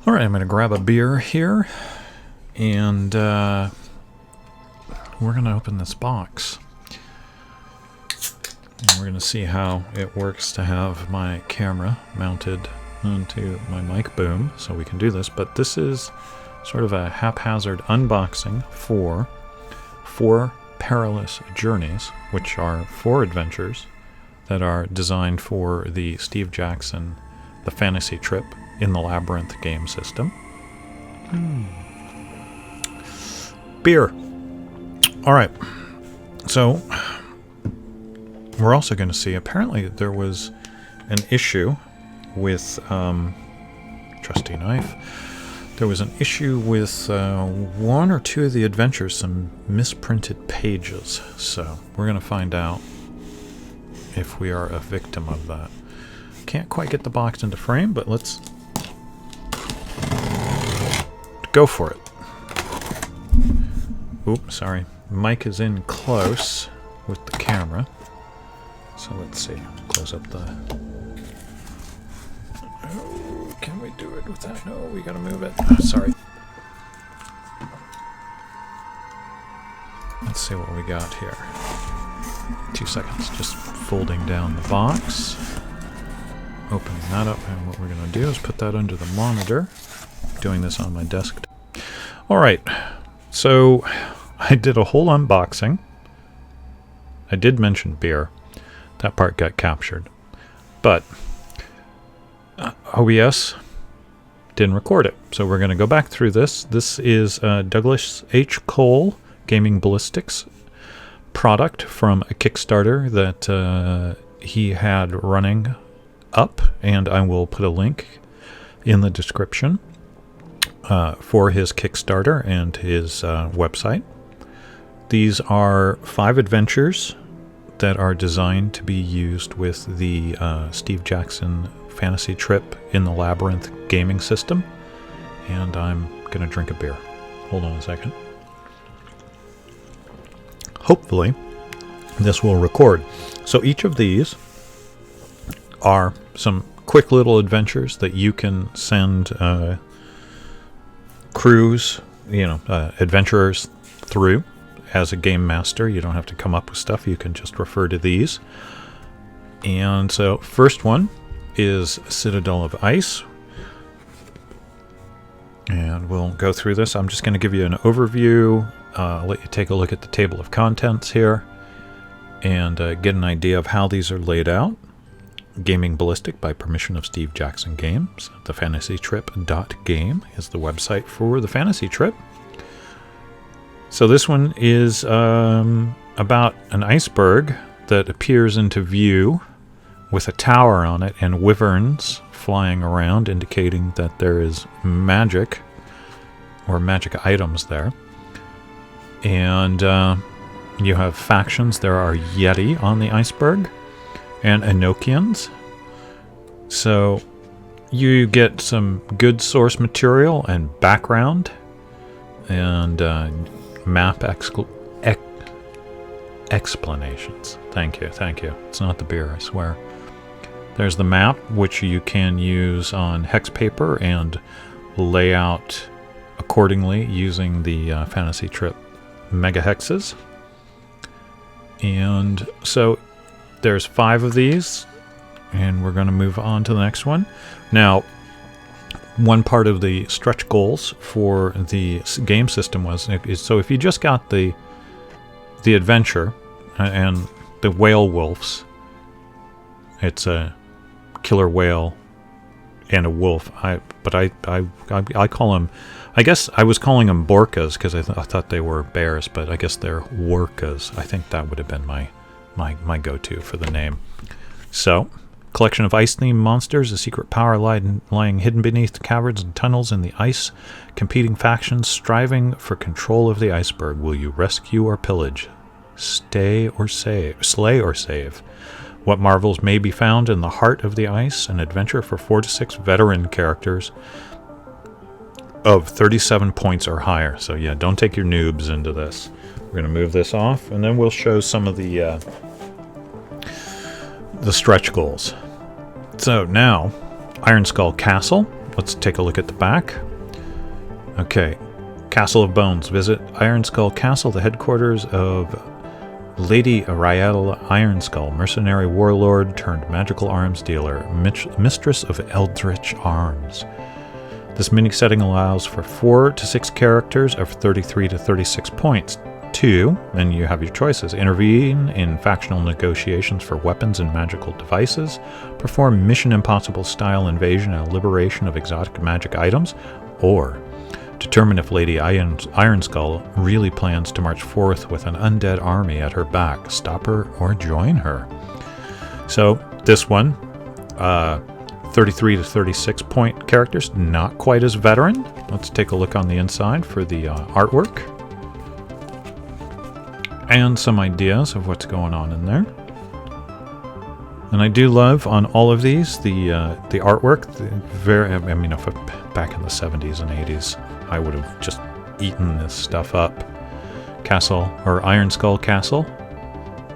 All right, I'm going to grab a beer here, and we're going to open this box. And we're going to see how it works to have my camera mounted onto my mic boom, so we can do this. But this is sort of a haphazard unboxing for 4 Perilous journeys, which are 4 adventures that are designed for the Steve Jackson The Fantasy Trip in the Labyrinth game system. Beer. All right. So we're also going to see, apparently there was an issue with trusty knife. There was an issue with 1 or 2 of the adventures, some misprinted pages. So we're going to find out if we are a victim of that. Can't quite get the box into frame, but let's go for it. Oops, sorry. Mic is in close with the camera. So let's see. Close up the... Oh, can we do it with that? No, we gotta move it. Oh, sorry. Let's see what we got here. 2 seconds. Just folding down the box. Opening that up, and what we're going to do is put that under the monitor. Doing this on my desktop. Alright, so I did a whole unboxing. I did mention beer. That part got captured. But OBS didn't record it. So we're going to go back through this. This is Douglas H. Cole Gaming Ballistics product from a Kickstarter that he had running up, and I will put a link in the description for his Kickstarter and his website. These are 5 adventures that are designed to be used with the Steve Jackson Fantasy Trip in the Labyrinth gaming system, and I'm gonna drink a beer. Hold on a second. Hopefully this will record. So each of these are some quick little adventures that you can send crews, adventurers through as a game master. You don't have to come up with stuff. You can just refer to these. And so first one is Citadel of Ice. And we'll go through this. I'm just going to give you an overview, let you take a look at the table of contents here, and get an idea of how these are laid out. Gaming Ballistic by permission of Steve Jackson Games. TheFantasyTrip.game is the website for the Fantasy Trip. So this one is about an iceberg that appears into view with a tower on it and wyverns flying around, indicating that there is magic or magic items there. And you have factions. There are Yeti on the iceberg and Enochians. So you get some good source material and background and map explanations. Thank you. It's not the beer, I swear. There's the map, which you can use on hex paper and lay out accordingly using the Fantasy Trip mega hexes. And so there's 5 of these, and we're going to move on to the next one. Now, one part of the stretch goals for the game system is so if you just got the adventure and the whale wolves, it's a killer whale and a wolf. I call them. I guess I was calling them borkas because I thought they were bears, but I guess they're workas. I think that would have been my go-to for the name. So, collection of ice-themed monsters, a secret power lying hidden beneath caverns and tunnels in the ice, competing factions striving for control of the iceberg. Will you rescue or pillage? Slay or save? What marvels may be found in the heart of the ice? An adventure for 4 to 6 veteran characters of 37 points or higher. So yeah, don't take your noobs into this. We're going to move this off, and then we'll show some of the stretch goals. So now, Iron Skull Castle let's take a look at the back. Okay, Castle of Bones. Visit Iron Skull Castle, the headquarters of Lady Ariel Ironskull, mercenary warlord turned magical arms dealer, mistress of eldritch arms. This mini setting allows for 4 to 6 characters of 33 to 36 points. 2, and you have your choices: intervene in factional negotiations for weapons and magical devices, perform Mission Impossible style invasion and liberation of exotic magic items, or determine if Lady Ironskull really plans to march forth with an undead army at her back. Stop her or join her. So this one, 33 to 36 point characters, not quite as veteran. Let's take a look on the inside for the artwork and some ideas of what's going on in there. And I do love on all of these the artwork. I mean, if back in the 70s and 80s, I would have just eaten this stuff up. Castle, or Iron Skull Castle,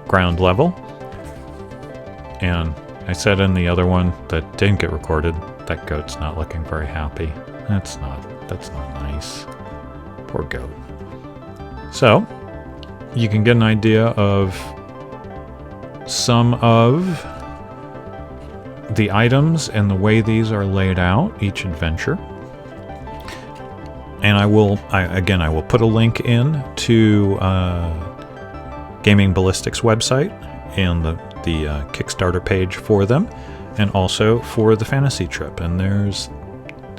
ground level. And I said in the other one that didn't get recorded, that goat's not looking very happy. That's not nice. Poor goat. So, you can get an idea of some of the items and the way these are laid out, each adventure. And I will put a link in to Gaming Ballistic's website and the Kickstarter page for them, and also for the fantasy trip. And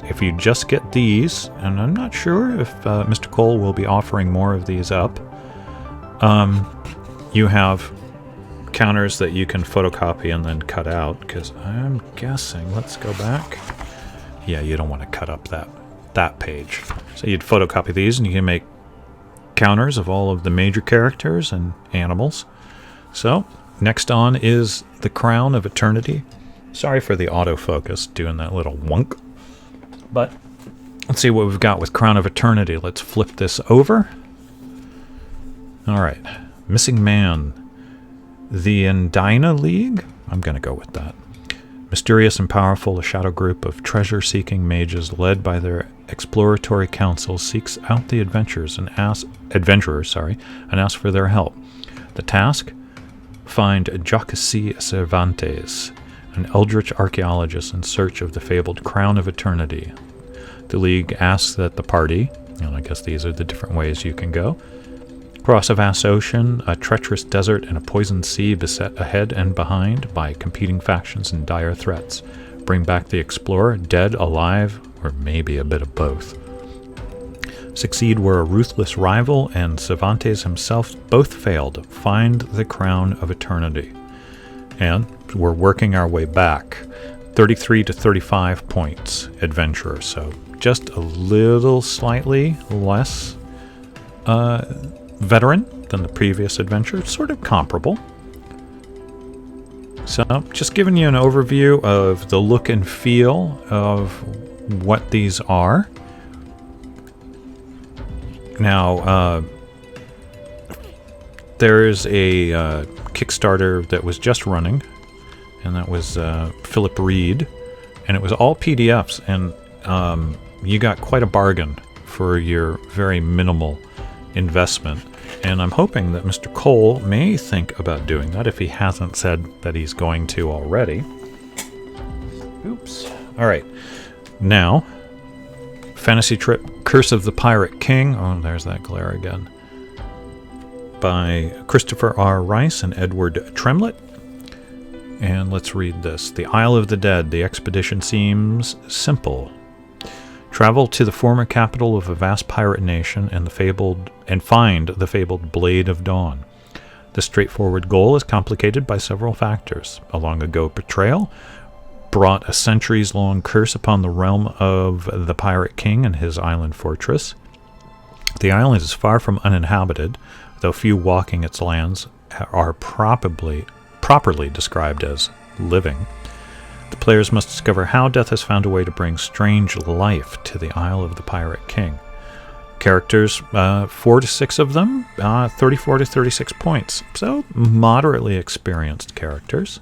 if you just get these, and I'm not sure if Mr. Cole will be offering more of these up, you have counters that you can photocopy and then cut out, because I'm guessing, let's go back. Yeah, you don't want to cut up that page. So you'd photocopy these and you can make counters of all of the major characters and animals. So next on is the Crown of Eternity. Sorry for the autofocus doing that little wonk. But let's see what we've got with Crown of Eternity. Let's flip this over. Alright. Missing Man. The Endina League? I'm going to go with that. Mysterious and powerful, a shadow group of treasure-seeking mages led by their exploratory council seeks out the adventurers and asks for their help. The task? Find Jacques Cervantes, an eldritch archaeologist in search of the fabled Crown of Eternity. The League asks that the party, and I guess these are the different ways you can go, cross a vast ocean, a treacherous desert, and a poisoned sea beset ahead and behind by competing factions and dire threats. Bring back the explorer, dead, alive, or maybe a bit of both. Succeed where a ruthless rival and Cervantes himself both failed. Find the Crown of Eternity. And we're working our way back. 33 to 35 points, adventurer. So just a little slightly less veteran than the previous adventure. Sort of comparable. So just giving you an overview of the look and feel of what these are. Now, there's a Kickstarter that was just running, and that was Philip Reed, and it was all PDFs, and you got quite a bargain for your very minimal investment. And I'm hoping that Mr. Cole may think about doing that if he hasn't said that he's going to already. Oops. All right. Now, Fantasy Trip, Curse of the Pirate King. Oh, there's that glare again. By Christopher R. Rice and Edward Tremlett. And let's read this. The Isle of the Dead. The expedition seems simple. Travel to the former capital of a vast pirate nation and find the fabled Blade of Dawn. The straightforward goal is complicated by several factors. A long ago betrayal brought a centuries-long curse upon the realm of the Pirate King and his island fortress. The island is far from uninhabited, though few walking its lands are properly described as living. The players must discover how death has found a way to bring strange life to the Isle of the Pirate King. Characters, 4 to 6 of them, 34 to 36 points. So, moderately experienced characters.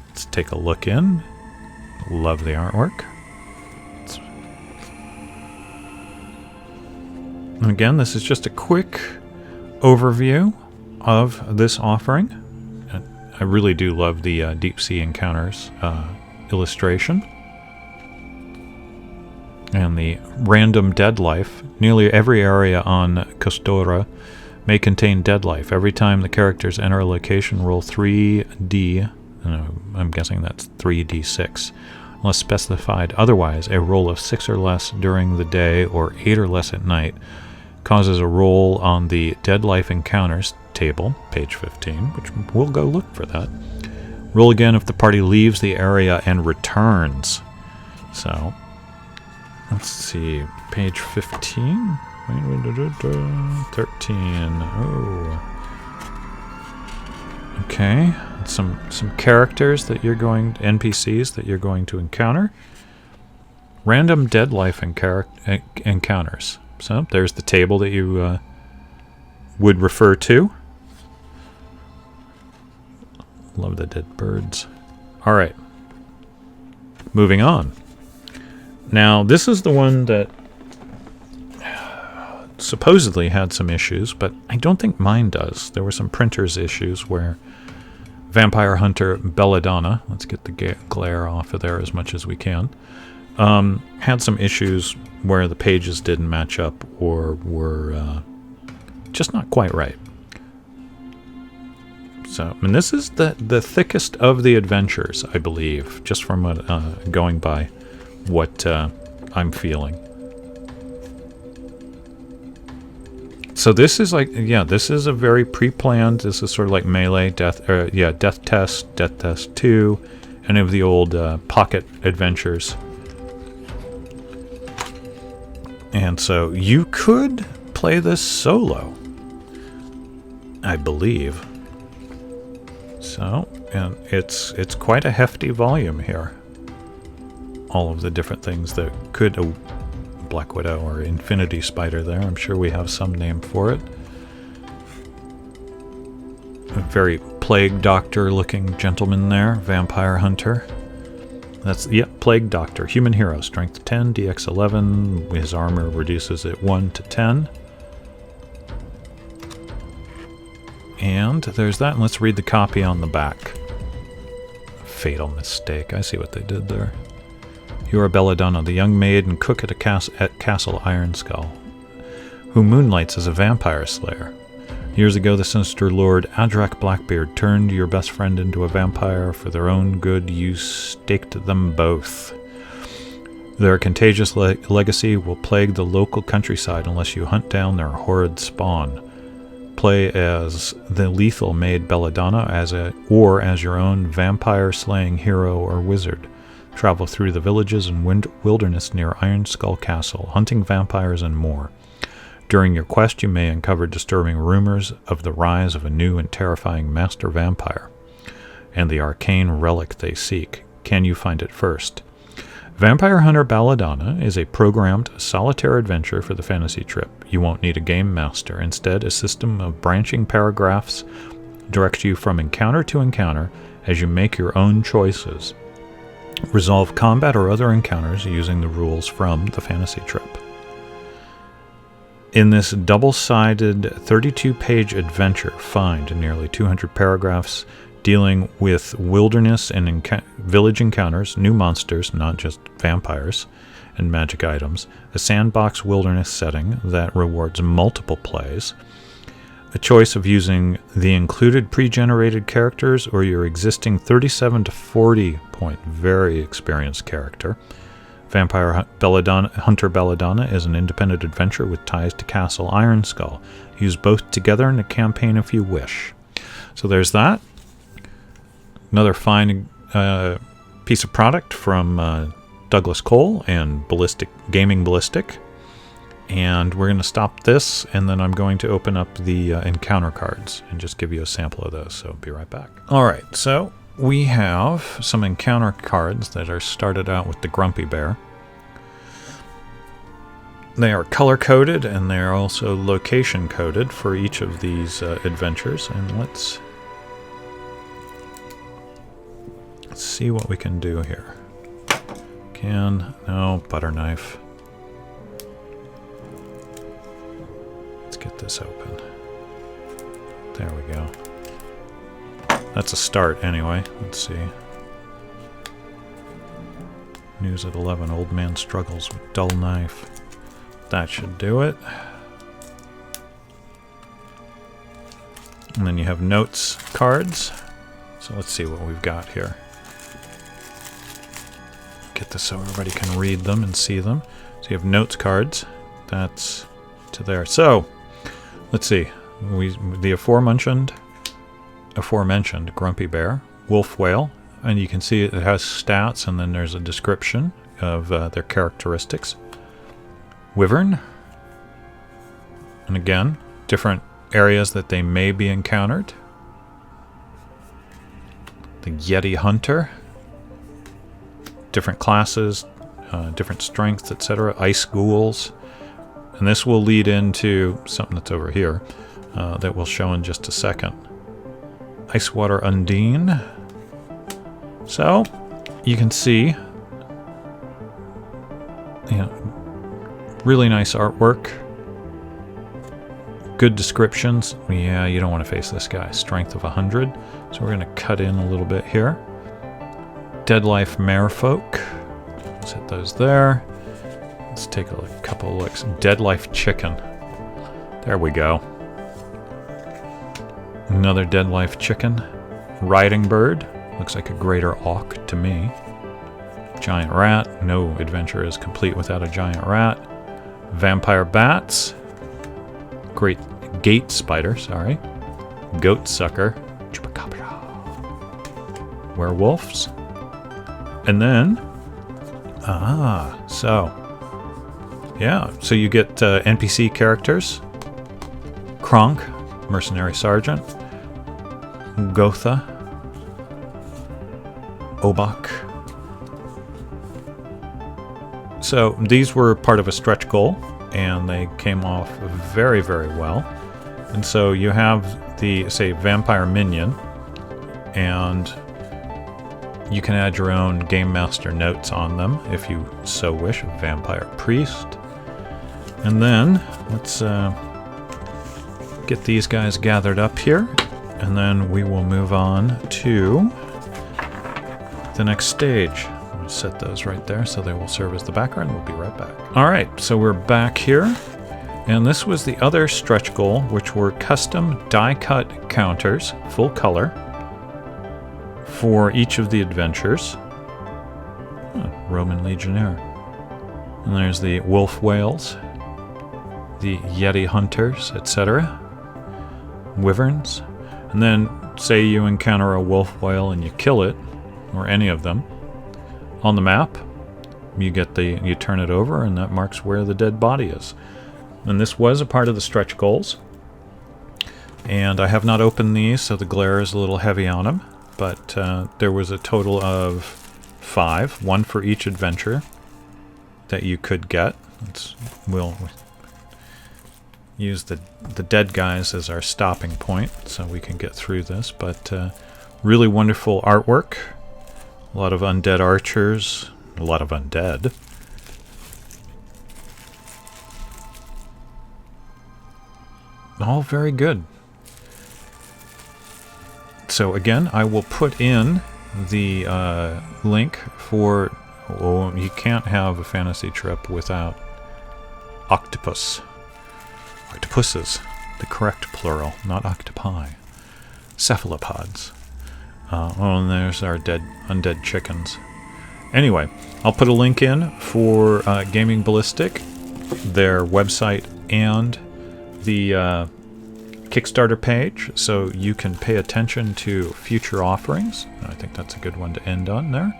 Let's take a look in. Love the artwork. Let's Again, this is just a quick overview of this offering. I really do love the Deep Sea Encounters illustration. And the random dead life. Nearly every area on Costora may contain dead life. Every time the characters enter a location, roll 3d, I'm guessing that's 3d6, unless specified otherwise. A roll of 6 or less during the day or 8 or less at night causes a roll on the Dead Life Encounters table, page 15, which we'll go look for that. Roll again if the party leaves the area and returns. So, let's see, page 15? 13. Oh. Okay, some characters that you're going, NPCs that you're going to encounter. Random Dead Life encounters. So, there's the table that you would refer to. Love the dead birds. Alright. Moving on. Now, this is the one that supposedly had some issues, but I don't think mine does. There were some printers issues where Vampire Hunter Belladonna, let's get the glare off of there as much as we can, had some issues where the pages didn't match up or were just not quite right. So, and this is the thickest of the adventures, I believe, just from what, going by what I'm feeling. So this is like, yeah, this is a very pre-planned, this is sort of like Melee, Death Test 2, any of the old pocket adventures. And so you could play this solo, I believe. So, and it's quite a hefty volume here. All of the different things that could... Oh, Black Widow or Infinity Spider there. I'm sure we have some name for it. A very Plague Doctor looking gentleman there. Vampire Hunter. That's, yep, Plague Doctor. Human hero. Strength 10, DX 11. His armor reduces it 1 to 10. And there's that. And let's read the copy on the back. Fatal mistake. I see what they did there. You are Belladonna, the young maid and cook at Castle Ironskull, who moonlights as a vampire slayer. Years ago, the sinister Lord Adrak Blackbeard turned your best friend into a vampire. For their own good, you staked them both. Their contagious legacy will plague the local countryside unless you hunt down their horrid spawn. Play as the lethal maid Belladonna, or as your own vampire-slaying hero or wizard. Travel through the villages and wilderness near Ironskull Castle, hunting vampires and more. During your quest, you may uncover disturbing rumors of the rise of a new and terrifying master vampire, and the arcane relic they seek. Can you find it first? Vampire Hunter Belladonna is a programmed solitaire adventure for the fantasy trip. You won't need a game master. Instead, a system of branching paragraphs directs you from encounter to encounter as you make your own choices. Resolve combat or other encounters using the rules from the fantasy trip. In this double-sided 32-page adventure, find nearly 200 paragraphs dealing with wilderness and village encounters, new monsters, not just vampires, and magic items, a sandbox wilderness setting that rewards multiple plays, a choice of using the included pre-generated characters or your existing 37 to 40 point very experienced character. Vampire Hunter Belladonna is an independent adventure with ties to Castle Ironskull. Use both together in a campaign if you wish. So there's that. Another fine piece of product from Douglas Cole and Gaming Ballistic. And we're going to stop this, and then I'm going to open up the encounter cards and just give you a sample of those, so be right back. Alright, so we have some encounter cards that are started out with the Grumpy Bear. They are color-coded, and they are also location-coded for each of these adventures. And let's see what we can do here. No, butter knife. this open. There we go. That's a start anyway. Let's see. News at 11. Old man struggles with dull knife. That should do it. And then you have notes cards. So let's see what we've got here. Get this so everybody can read them and see them. So you have notes cards. That's to there. So let's see. The aforementioned Grumpy Bear, Wolf Whale, and you can see it has stats, and then there's a description of their characteristics. Wyvern, and again, different areas that they may be encountered. The Yeti Hunter, different classes, different strengths, etc. Ice Ghouls, and this will lead into something that's over here that we'll show in just a second. Ice Water Undine. So you can see, really nice artwork, good descriptions. Yeah, you don't want to face this guy. Strength of 100. So we're going to cut in a little bit here. Deadlife Merfolk. Let's hit those there. Let's take a couple of looks. Deadlife Chicken. There we go. Another Deadlife Chicken. Riding Bird. Looks like a greater auk to me. Giant Rat. No adventure is complete without a giant rat. Vampire Bats. Great Gate Spider, sorry. Goat Sucker. Chupacabra. Werewolves. And then, so you get NPC characters. Kronk, Mercenary Sergeant. Gotha. Obak. So these were part of a stretch goal, and they came off very, very well. And so you have the, say, Vampire Minion, and you can add your own Game Master notes on them if you so wish. Vampire Priest. And then let's get these guys gathered up here, and then we will move on to the next stage. We'll set those right there so they will serve as the background. We'll be right back. Alright, so we're back here, and this was the other stretch goal, which were custom die-cut counters, full color, for each of the adventures. Roman Legionnaire. And there's the Wolf Whales, the Yeti Hunters, etc. Wyverns. And then, say you encounter a wolf whale and you kill it, or any of them, on the map, you turn it over, and that marks where the dead body is. And this was a part of the stretch goals. And I have not opened these, so the glare is a little heavy on them. But there was a total of 5, one for each adventure that you could get. We'll use the dead guys as our stopping point so we can get through this. But really wonderful artwork. A lot of undead archers. A lot of undead. All very good. So again, I will put in the link for... Oh, you can't have a fantasy trip without octopus. Octopuses, the correct plural, not octopi. Cephalopods. And there's our undead chickens. Anyway, I'll put a link in for Gaming Ballistic, their website, and the Kickstarter page, so you can pay attention to future offerings. I think that's a good one to end on there.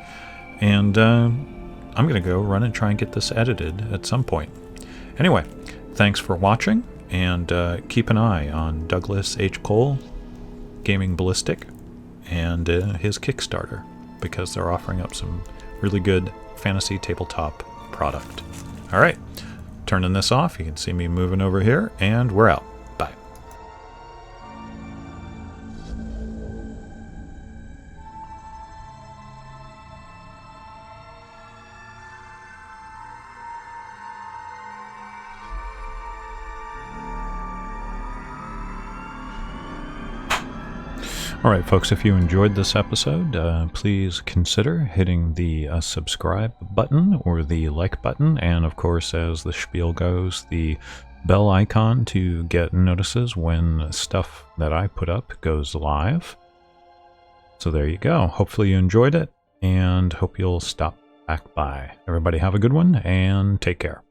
And I'm going to go run and try and get this edited at some point. Anyway, thanks for watching, and keep an eye on Douglas H. Cole, Gaming Ballistic, and his Kickstarter, because they're offering up some really good fantasy tabletop product. All right, turning this off. You can see me moving over here, and we're out. Bye. All right, folks, if you enjoyed this episode, please consider hitting the subscribe button or the like button. And of course, as the spiel goes, the bell icon to get notices when stuff that I put up goes live. So there you go. Hopefully you enjoyed it, and hope you'll stop back by. Everybody have a good one, and take care.